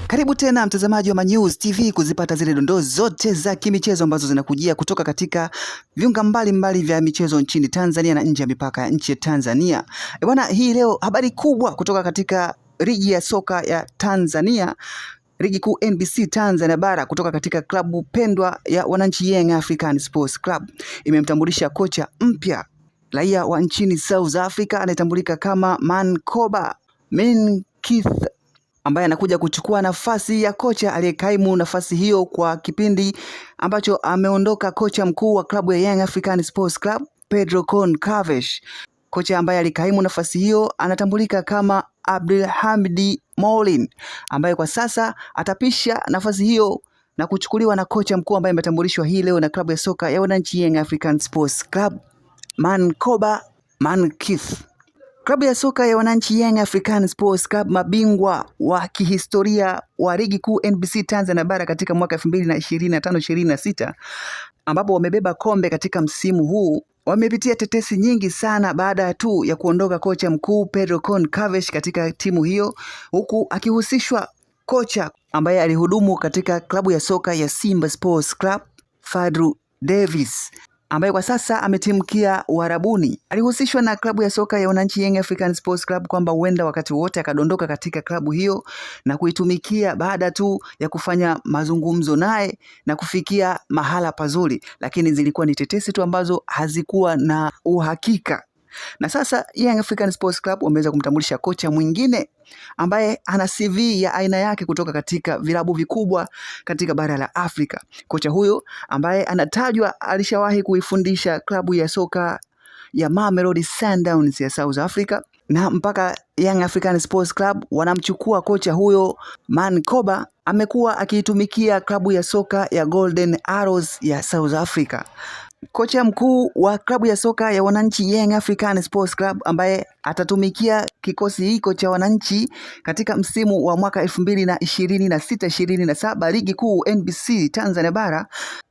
Karibu tena mtazamaji wa Manyuzi TV kuzipata zile dondoo zote za kimichezo ambazo zinakujia kutoka katika viunga mbalimbali vya michezo nchini Tanzania na nje ya mipaka ya nchi ya Tanzania. Bwana, hii leo habari kubwa kutoka katika ligi ya soka ya Tanzania, ligi kuu NBC Tanzania bara, kutoka katika klabu pendwa ya wananchi Young African Sports Club. Imemtambulisha kocha mpya raia wa nchini South Africa anayetambulika kama Mankoba Mnkithi, ambaye anakuja kuchukua nafasi ya kocha aliyekaimu nafasi hiyo kwa kipindi ambacho ameondoka kocha mkuu wa klabu ya Young African Sports Club Pedro Goncalves. Kocha ambaye alikaimu nafasi hiyo anatambulika kama Abdelhamid Moulin, ambaye kwa sasa atapisha nafasi hiyo na kuchukuliwa na kocha mkuu ambaye ametambulishwa hii leo na klabu ya soka ya wananchi Young African Sports Club, Mankoba Mnkithi. Klabu ya soka ya wananchi Young African Sports Club, mabingwa wa kihistoria wa ligi kuu NBC Tanzania bara katika mwaka 2025-26, ambapo wamebeba kombe katika msimu huu, wamepitia tetesi nyingi sana baada tu ya kuondoka kocha mkuu Pedro Goncalves katika timu hiyo, huku akihusishwa kocha ambaye alihudumu katika klabu ya soka ya Simba Sports Club, Fadlu Davis, ambaye kwa sasa ametimkia Uarabuni. Alihusishwa na klabu ya soka ya wananchi Young African Sports Club kwamba huenda wakati wote akadondoka katika klabu hiyo na kuitumikia baada tu ya kufanya mazungumzo naye na kufikia mahala pazuri, lakini zilikuwa ni tetesi tu ambazo hazikuwa na uhakika. Na sasa Young African Sports Club wameweza kumtambulisha kocha mwingine ambaye ana CV ya aina yake kutoka katika vilabu vikubwa katika bara la Afrika. Kocha huyo ambaye anatajwa alishawahi kuifundisha klabu ya soka ya Mamelodi Sundowns ya South Africa, na mpaka Young African Sports Club wanamchukua kocha huyo Mankoba, amekuwa akiitumikia klabu ya soka ya Golden Arrows ya South Africa. Kocha mkuu wa klabu ya soka ya wananchi Young African Sports Club ambaye atatumikia kikosi hiko cha wananchi katika msimu wa mwaka 2026-27 ligi kuu NBC Tanzania bara.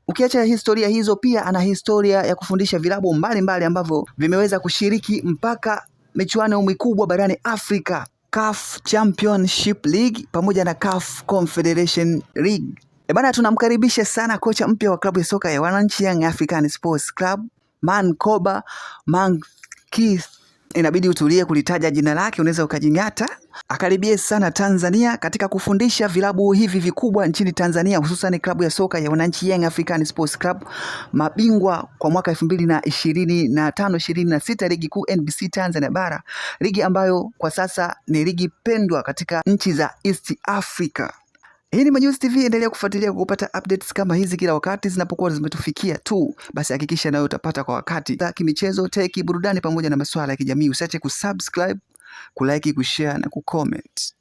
Ukiacha historia hizo, pia ana historia ya kufundisha vilabu mbalimbali ambavyo vimeweza kushiriki mpaka michuano mikubwa barani Afrika, CAF Championship League pamoja na CAF Confederation League. Bana, tunamkaribisha sana kocha mpya wa klabu ya soka ya wananchi Young African Sports Club, Mankoba Mnkithi. Inabidi utulie kulitaja jina lake, unaweza ukajingata. Akaribie sana Tanzania katika kufundisha vilabu hivi vikubwa nchini Tanzania, hususan klabu ya soka ya wananchi Young African Sports Club, mabingwa kwa mwaka 2025-26 ligi kuu NBC Tanzania bara, ligi ambayo kwa sasa ni ligi pendwa katika nchi za East Africa. Hii ni Manyuzi TV, endelea kufuatilia kupata updates kama hizi kila wakati zinapokuwa zimetufikia tu. Basi hakikisha nayo utapata kwa wakati za kimichezo, teki, burudani pamoja na masuala ya kijamii. Usiache kusubscribe, kulike, kushare na kucomment.